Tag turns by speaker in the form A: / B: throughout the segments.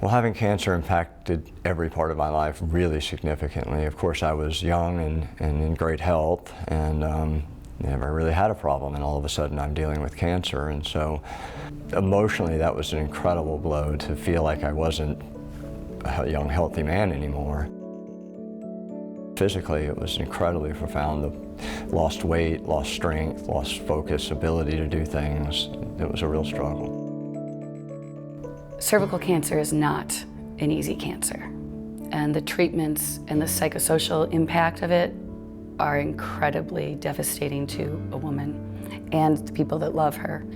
A: Well, having cancer impacted every part of my life really significantly. Of course, I was young and in great health and never really had a problem, and all of a sudden I'm dealing with cancer. And so emotionally, that was an incredible blow to feel like I wasn't a young, healthy man anymore. Physically, it was incredibly profound. Lost weight, lost strength, lost focus, ability to do things. It was a real struggle.
B: Cervical cancer is not an easy cancer, and the treatments and the psychosocial impact of it are incredibly devastating to a woman and the people that love her.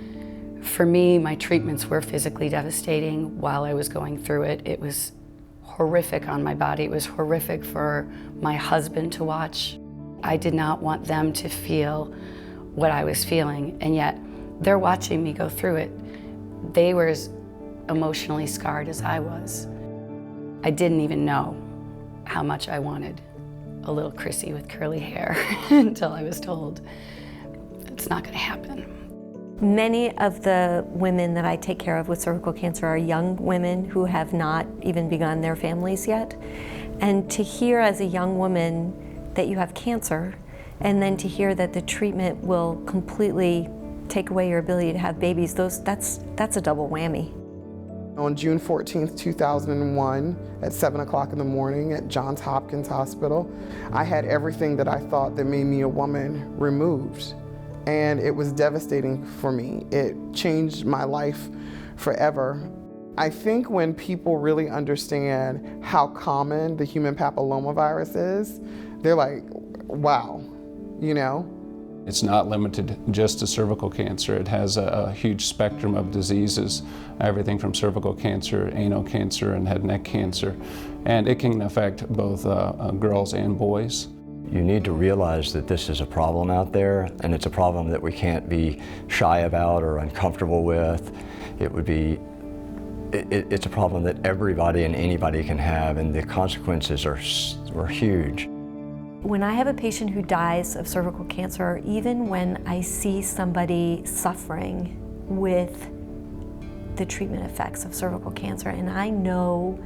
B: For me, my treatments were physically devastating while I was going through it. It was horrific on my body. It was horrific for my husband to watch. I did not want them to feel what I was feeling, and yet they're watching me go through it. They were as emotionally scarred as I was. I didn't even know how much I wanted a little Chrissy with curly hair until I was told it's not going to happen.
C: Many of the women that I take care of with cervical cancer are young women who have not even begun their families yet. And to hear as a young woman that you have cancer, and then to hear that the treatment will completely take away your ability to have babies, that's a double whammy.
D: On June 14th, 2001, at 7 o'clock in the morning at Johns Hopkins Hospital, I had everything that I thought that made me a woman removed. And it was devastating for me. It changed my life forever. I think when people really understand how common the human papillomavirus is, they're like, wow, you know?
E: It's not limited just to cervical cancer. It has a huge spectrum of diseases, everything from cervical cancer, anal cancer, and head and neck cancer. And it can affect both girls and boys.
A: You need to realize that this is a problem out there, and it's a problem that we can't be shy about or uncomfortable with. It's a problem that everybody and anybody can have, and the consequences are huge.
C: When I have a patient who dies of cervical cancer, or even when I see somebody suffering with the treatment effects of cervical cancer, and I know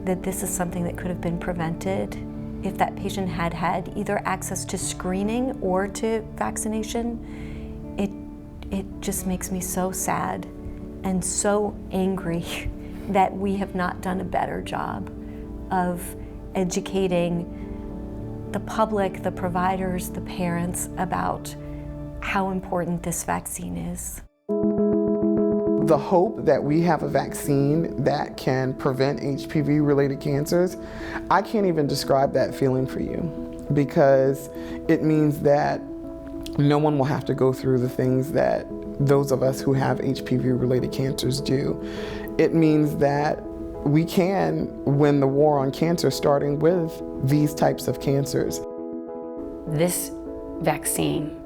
C: that this is something that could have been prevented if that patient had had either access to screening or to vaccination, it just makes me so sad and so angry that we have not done a better job of educating the public, the providers, the parents about how important this vaccine is.
D: The hope that we have a vaccine that can prevent HPV-related cancers, I can't even describe that feeling for you, because it means that no one will have to go through the things that those of us who have HPV-related cancers do. It means that we can win the war on cancer, starting with these types of cancers.
B: This vaccine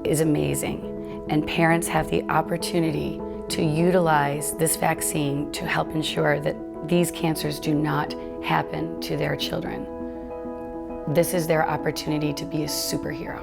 B: is amazing, and parents have the opportunity to utilize this vaccine to help ensure that these cancers do not happen to their children. This is their opportunity to be a superhero.